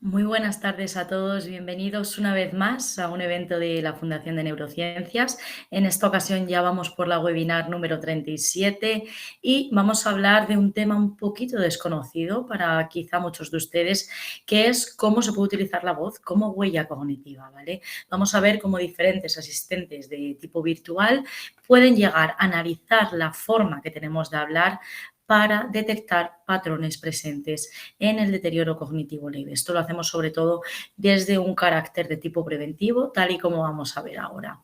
Muy buenas tardes a todos, bienvenidos una vez más a un evento de la Fundación de Neurociencias. En esta ocasión ya vamos por la webinar número 37 y vamos a hablar de un tema un poquito desconocido para quizá muchos de ustedes, que es cómo se puede utilizar la voz como huella cognitiva, ¿vale? Vamos a ver cómo diferentes asistentes de tipo virtual pueden llegar a analizar la forma que tenemos de hablar para detectar patrones presentes en el deterioro cognitivo leve. Esto lo hacemos sobre todo desde un carácter de tipo preventivo, tal y como vamos a ver ahora.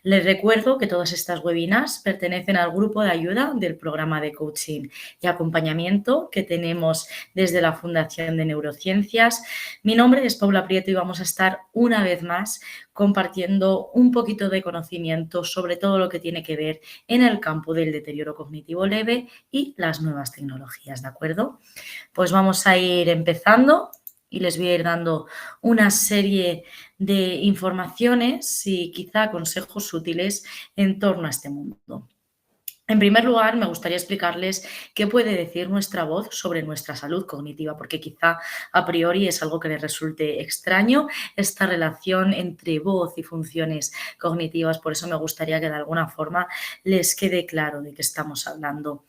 Les recuerdo que todas estas webinars pertenecen al grupo de ayuda del programa de coaching y acompañamiento que tenemos desde la Fundación de Neurociencias. Mi nombre es Paula Prieto y vamos a estar una vez más compartiendo un poquito de conocimiento sobre todo lo que tiene que ver en el campo del deterioro cognitivo leve y las nuevas tecnologías, ¿de acuerdo? Pues vamos a ir empezando y les voy a ir dando una serie de informaciones y quizá consejos útiles en torno a este mundo. En primer lugar, me gustaría explicarles qué puede decir nuestra voz sobre nuestra salud cognitiva, porque quizá a priori es algo que les resulte extraño esta relación entre voz y funciones cognitivas. Por eso me gustaría que de alguna forma les quede claro de qué estamos hablando.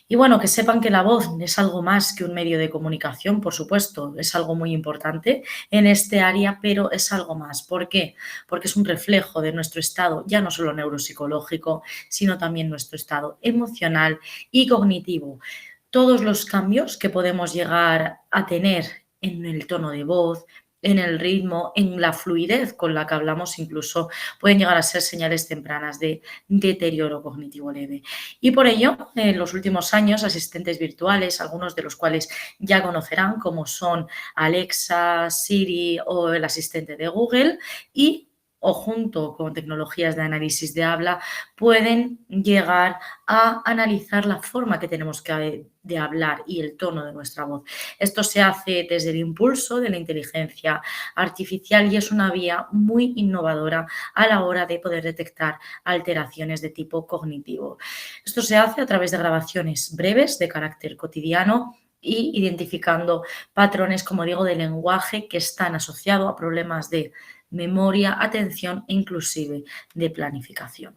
Y bueno, que sepan que la voz es algo más que un medio de comunicación, por supuesto, es algo muy importante en este área, pero es algo más. ¿Por qué? Porque es un reflejo de nuestro estado, ya no solo neuropsicológico, sino también nuestro estado emocional y cognitivo. Todos los cambios que podemos llegar a tener en el tono de voz, en el ritmo, en la fluidez con la que hablamos, incluso pueden llegar a ser señales tempranas de deterioro cognitivo leve. Y por ello, en los últimos años, asistentes virtuales, algunos de los cuales ya conocerán, como son Alexa, Siri o el asistente de Google, y o junto con tecnologías de análisis de habla, pueden llegar a analizar la forma que tenemos de hablar y el tono de nuestra voz. Esto se hace desde el impulso de la inteligencia artificial y es una vía muy innovadora a la hora de poder detectar alteraciones de tipo cognitivo. Esto se hace a través de grabaciones breves de carácter cotidiano y identificando patrones, como digo, de lenguaje que están asociados a problemas de memoria, atención e inclusive de planificación.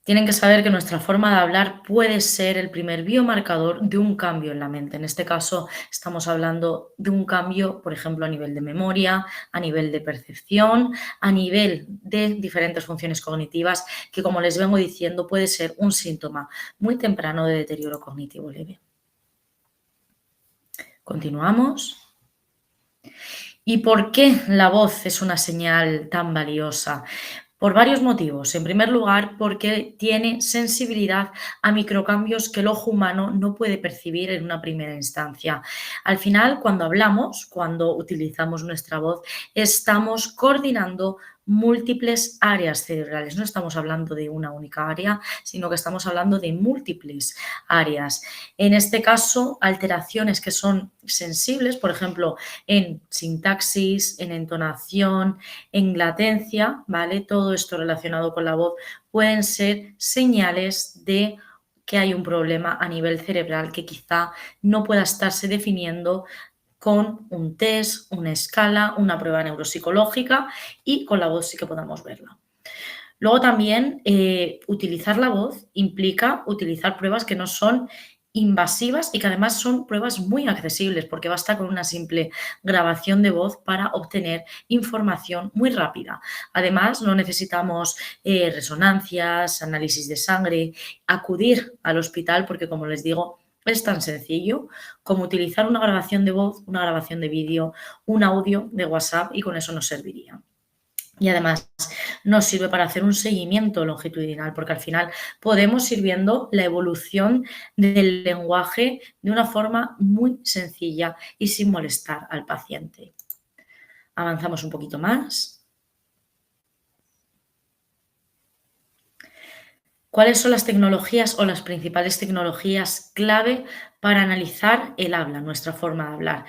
Tienen que saber que nuestra forma de hablar puede ser el primer biomarcador de un cambio en la mente. En este caso, estamos hablando de un cambio, por ejemplo, a nivel de memoria, a nivel de percepción, a nivel de diferentes funciones cognitivas, que, como les vengo diciendo, puede ser un síntoma muy temprano de deterioro cognitivo leve. Continuamos. ¿Y por qué la voz es una señal tan valiosa? Por varios motivos. En primer lugar, porque tiene sensibilidad a microcambios que el ojo humano no puede percibir en una primera instancia. Al final, cuando hablamos, cuando utilizamos nuestra voz, estamos coordinando múltiples áreas cerebrales. No estamos hablando de una única área, sino que estamos hablando de múltiples áreas. En este caso, alteraciones que son sensibles, por ejemplo, en sintaxis, en entonación, en latencia, ¿vale? Todo esto relacionado con la voz pueden ser señales de que hay un problema a nivel cerebral que quizá no pueda estarse definiendo con un test, una escala, una prueba neuropsicológica y con la voz sí que podamos verla. Luego también utilizar la voz implica utilizar pruebas que no son invasivas y que además son pruebas muy accesibles porque basta con una simple grabación de voz para obtener información muy rápida. Además, no necesitamos resonancias, análisis de sangre, acudir al hospital porque, como les digo, es tan sencillo como utilizar una grabación de voz, una grabación de vídeo, un audio de WhatsApp y con eso nos serviría. Y además nos sirve para hacer un seguimiento longitudinal, porque al final podemos ir viendo la evolución del lenguaje de una forma muy sencilla y sin molestar al paciente. Avanzamos un poquito más. ¿Cuáles son las tecnologías o las principales tecnologías clave para analizar el habla, nuestra forma de hablar?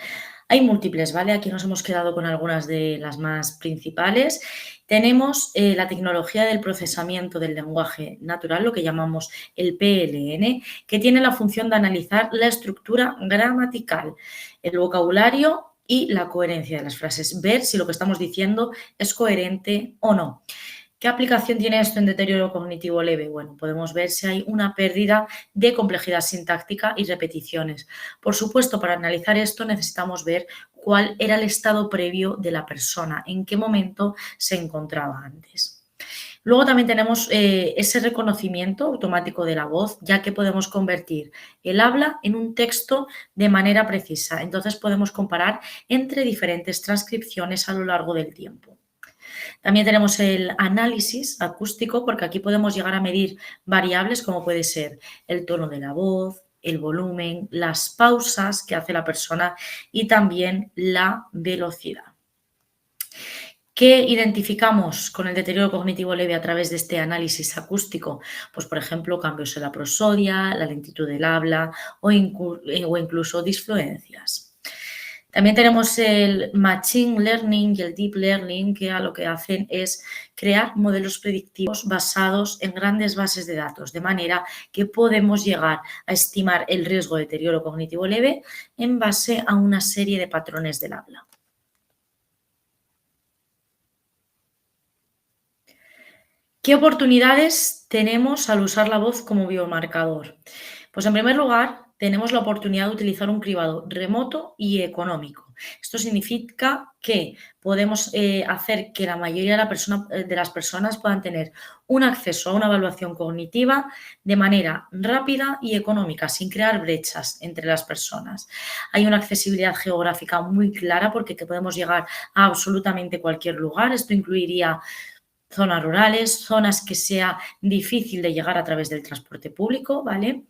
Hay múltiples, ¿vale? Aquí nos hemos quedado con algunas de las más principales. Tenemos la tecnología del procesamiento del lenguaje natural, lo que llamamos el PLN, que tiene la función de analizar la estructura gramatical, el vocabulario y la coherencia de las frases, ver si lo que estamos diciendo es coherente o no. ¿Qué aplicación tiene esto en deterioro cognitivo leve? Bueno, podemos ver si hay una pérdida de complejidad sintáctica y repeticiones. Por supuesto, para analizar esto necesitamos ver cuál era el estado previo de la persona, en qué momento se encontraba antes. Luego también tenemos ese reconocimiento automático de la voz, ya que podemos convertir el habla en un texto de manera precisa. Entonces podemos comparar entre diferentes transcripciones a lo largo del tiempo. También tenemos el análisis acústico, porque aquí podemos llegar a medir variables como puede ser el tono de la voz, el volumen, las pausas que hace la persona y también la velocidad. ¿Qué identificamos con el deterioro cognitivo leve a través de este análisis acústico? Pues, por ejemplo, cambios en la prosodia, la lentitud del habla o incluso disfluencias. También tenemos el Machine Learning y el Deep Learning, que a lo que hacen es crear modelos predictivos basados en grandes bases de datos, de manera que podemos llegar a estimar el riesgo de deterioro cognitivo leve en base a una serie de patrones del habla. ¿Qué oportunidades tenemos al usar la voz como biomarcador? Pues en primer lugar, tenemos la oportunidad de utilizar un cribado remoto y económico. Esto significa que podemos hacer que la mayoría de las personas puedan tener un acceso a una evaluación cognitiva de manera rápida y económica, sin crear brechas entre las personas. Hay una accesibilidad geográfica muy clara porque que podemos llegar a absolutamente cualquier lugar. Esto incluiría zonas rurales, zonas que sea difícil de llegar a través del transporte público, ¿vale?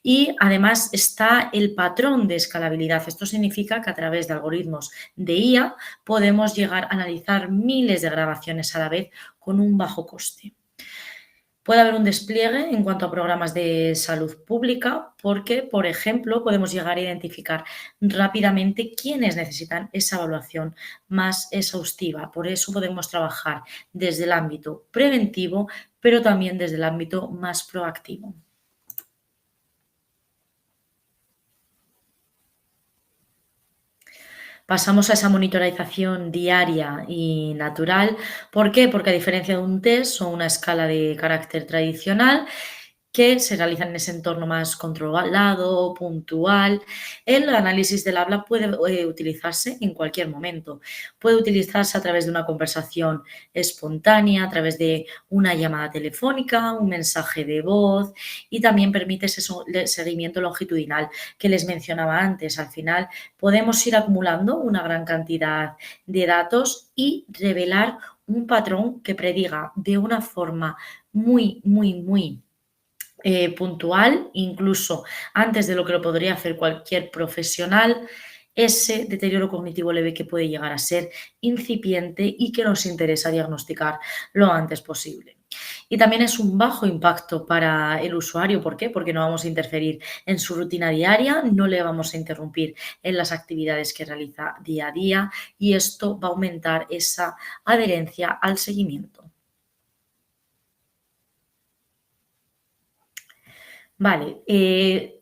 Y además está el patrón de escalabilidad. Esto significa que a través de algoritmos de IA podemos llegar a analizar miles de grabaciones a la vez con un bajo coste. Puede haber un despliegue en cuanto a programas de salud pública porque, por ejemplo, podemos llegar a identificar rápidamente quiénes necesitan esa evaluación más exhaustiva. Por eso podemos trabajar desde el ámbito preventivo, pero también desde el ámbito más proactivo. Pasamos a esa monitorización diaria y natural. ¿Por qué? Porque a diferencia de un test o una escala de carácter tradicional, que se realiza en ese entorno más controlado, puntual. El análisis del habla puede utilizarse en cualquier momento. Puede utilizarse a través de una conversación espontánea, a través de una llamada telefónica, un mensaje de voz y también permite ese seguimiento longitudinal que les mencionaba antes. Al final podemos ir acumulando una gran cantidad de datos y revelar un patrón que prediga de una forma muy puntual, incluso antes de lo que lo podría hacer cualquier profesional, ese deterioro cognitivo leve que puede llegar a ser incipiente y que nos interesa diagnosticar lo antes posible. Y también es un bajo impacto para el usuario. ¿Por qué? Porque no vamos a interferir en su rutina diaria, no le vamos a interrumpir en las actividades que realiza día a día y esto va a aumentar esa adherencia al seguimiento. Vale,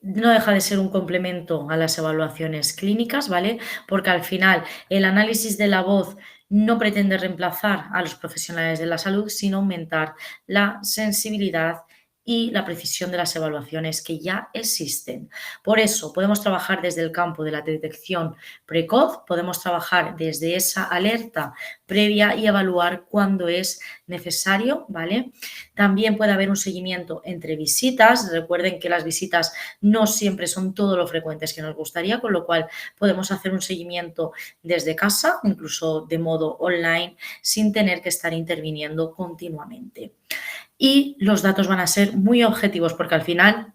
no deja de ser un complemento a las evaluaciones clínicas, ¿vale? Porque al final el análisis de la voz no pretende reemplazar a los profesionales de la salud, sino aumentar la sensibilidad y la precisión de las evaluaciones que ya existen. Por eso podemos trabajar desde el campo de la detección precoz, podemos trabajar desde esa alerta previa y evaluar cuándo es necesario, ¿vale? También puede haber un seguimiento entre visitas. Recuerden que las visitas no siempre son todo lo frecuentes que nos gustaría, con lo cual podemos hacer un seguimiento desde casa, incluso de modo online, sin tener que estar interviniendo continuamente. Y los datos van a ser muy objetivos porque al final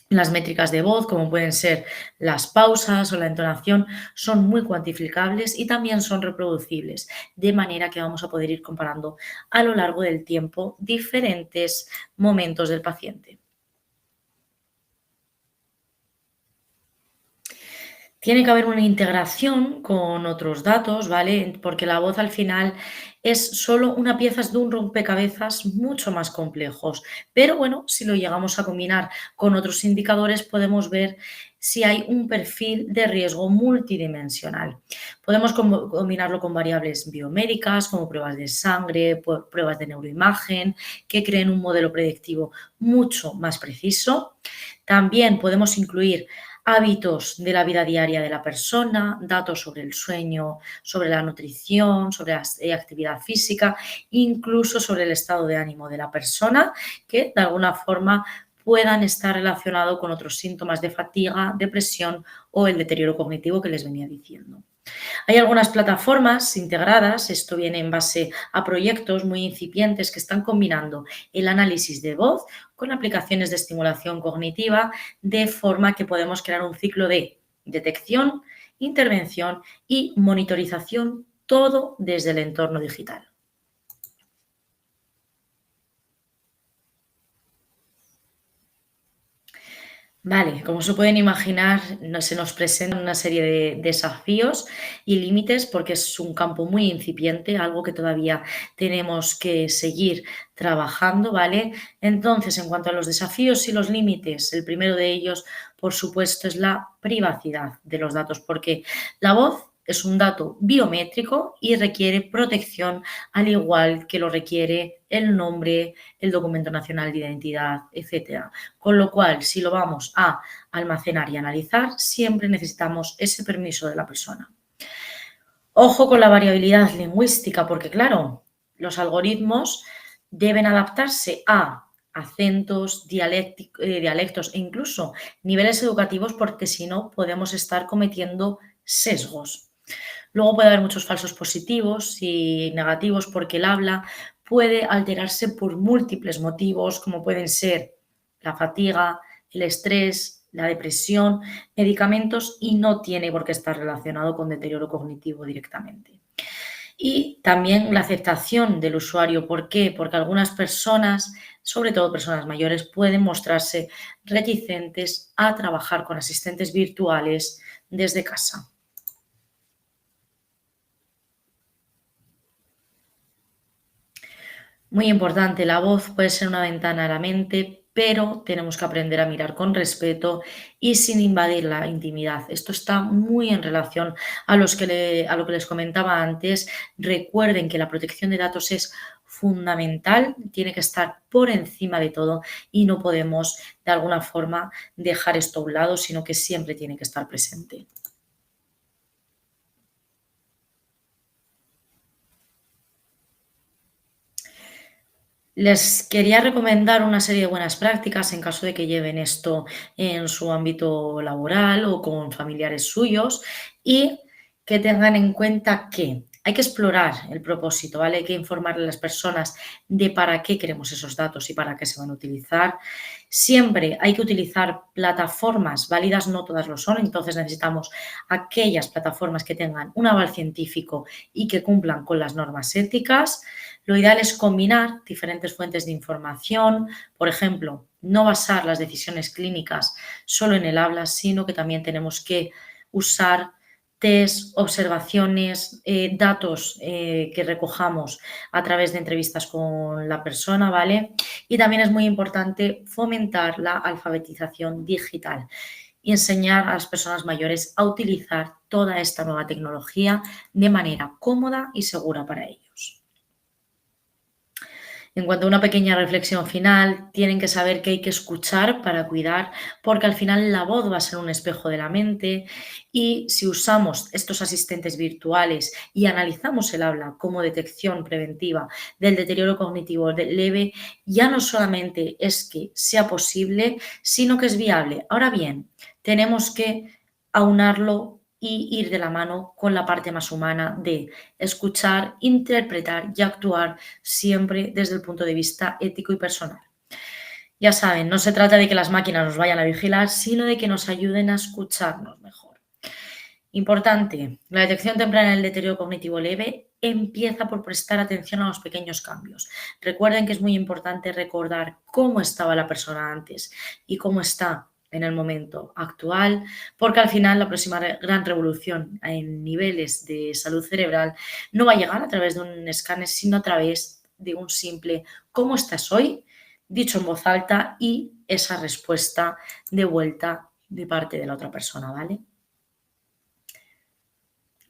las métricas de voz, como pueden ser las pausas o la entonación, son muy cuantificables y también son reproducibles, de manera que vamos a poder ir comparando a lo largo del tiempo diferentes momentos del paciente. Tiene que haber una integración con otros datos, ¿vale? Porque la voz al final es solo una pieza de un rompecabezas mucho más complejos. Pero bueno, si lo llegamos a combinar con otros indicadores, podemos ver si hay un perfil de riesgo multidimensional. Podemos combinarlo con variables biomédicas, como pruebas de sangre, pruebas de neuroimagen, que creen un modelo predictivo mucho más preciso. También podemos incluir hábitos de la vida diaria de la persona, datos sobre el sueño, sobre la nutrición, sobre la actividad física, incluso sobre el estado de ánimo de la persona, que de alguna forma puedan estar relacionados con otros síntomas de fatiga, depresión o el deterioro cognitivo que les venía diciendo. Hay algunas plataformas integradas, esto viene en base a proyectos muy incipientes que están combinando el análisis de voz con aplicaciones de estimulación cognitiva, de forma que podemos crear un ciclo de detección, intervención y monitorización, todo desde el entorno digital. Vale, como se pueden imaginar, se nos presentan una serie de desafíos y límites porque es un campo muy incipiente, algo que todavía tenemos que seguir trabajando, ¿vale? Entonces, en cuanto a los desafíos y los límites, el primero de ellos, por supuesto, es la privacidad de los datos, porque la voz es un dato biométrico y requiere protección, al igual que lo requiere el nombre, el documento nacional de identidad, etcétera. Con lo cual, si lo vamos a almacenar y analizar, siempre necesitamos ese permiso de la persona. Ojo con la variabilidad lingüística, porque claro, los algoritmos deben adaptarse a acentos, dialectos e incluso niveles educativos, porque si no podemos estar cometiendo sesgos. Luego puede haber muchos falsos positivos y negativos porque el habla puede alterarse por múltiples motivos, como pueden ser la fatiga, el estrés, la depresión, medicamentos, y no tiene por qué estar relacionado con deterioro cognitivo directamente. Y también la aceptación del usuario. ¿Por qué? Porque algunas personas, sobre todo personas mayores, pueden mostrarse reticentes a trabajar con asistentes virtuales desde casa. Muy importante, la voz puede ser una ventana a la mente, pero tenemos que aprender a mirar con respeto y sin invadir la intimidad. Esto está muy en relación a lo que les comentaba antes. Recuerden que la protección de datos es fundamental, tiene que estar por encima de todo y no podemos de alguna forma dejar esto a un lado, sino que siempre tiene que estar presente. Les quería recomendar una serie de buenas prácticas en caso de que lleven esto en su ámbito laboral o con familiares suyos y que tengan en cuenta que hay que explorar el propósito, ¿vale? Hay que informarle a las personas de para qué queremos esos datos y para qué se van a utilizar. Siempre hay que utilizar plataformas válidas, no todas lo son, entonces necesitamos aquellas plataformas que tengan un aval científico y que cumplan con las normas éticas. Lo ideal es combinar diferentes fuentes de información, por ejemplo, no basar las decisiones clínicas solo en el habla, sino que también tenemos que usar test, observaciones, datos que recojamos a través de entrevistas con la persona, ¿vale? Y también es muy importante fomentar la alfabetización digital y enseñar a las personas mayores a utilizar toda esta nueva tecnología de manera cómoda y segura para ellos. En cuanto a una pequeña reflexión final, tienen que saber que hay que escuchar para cuidar, porque al final la voz va a ser un espejo de la mente y si usamos estos asistentes virtuales y analizamos el habla como detección preventiva del deterioro cognitivo leve, ya no solamente es que sea posible, sino que es viable. Ahora bien, tenemos que aunarlo y ir de la mano con la parte más humana de escuchar, interpretar y actuar siempre desde el punto de vista ético y personal. Ya saben, no se trata de que las máquinas nos vayan a vigilar, sino de que nos ayuden a escucharnos mejor. Importante, la detección temprana del deterioro cognitivo leve empieza por prestar atención a los pequeños cambios. Recuerden que es muy importante recordar cómo estaba la persona antes y cómo está en el momento actual, porque al final la próxima gran revolución en niveles de salud cerebral no va a llegar a través de un escáner, sino a través de un simple ¿cómo estás hoy? Dicho en voz alta y esa respuesta de vuelta de parte de la otra persona, ¿vale?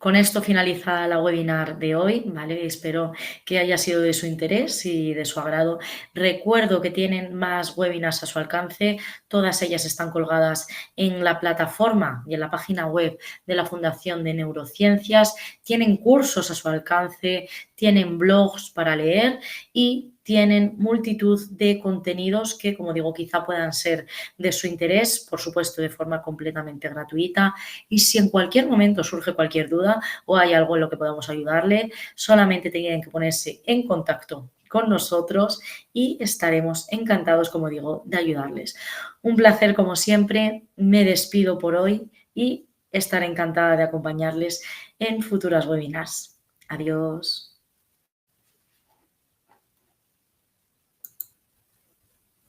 Con esto finaliza la webinar de hoy, ¿vale? Espero que haya sido de su interés y de su agrado. Recuerdo que tienen más webinars a su alcance, todas ellas están colgadas en la plataforma y en la página web de la Fundación de Neurociencias, tienen cursos a su alcance, tienen blogs para leer y tienen multitud de contenidos que, como digo, quizá puedan ser de su interés, por supuesto, de forma completamente gratuita. Y si en cualquier momento surge cualquier duda o hay algo en lo que podamos ayudarle, solamente tienen que ponerse en contacto con nosotros y estaremos encantados, como digo, de ayudarles. Un placer, como siempre. Me despido por hoy y estaré encantada de acompañarles en futuras webinars. Adiós.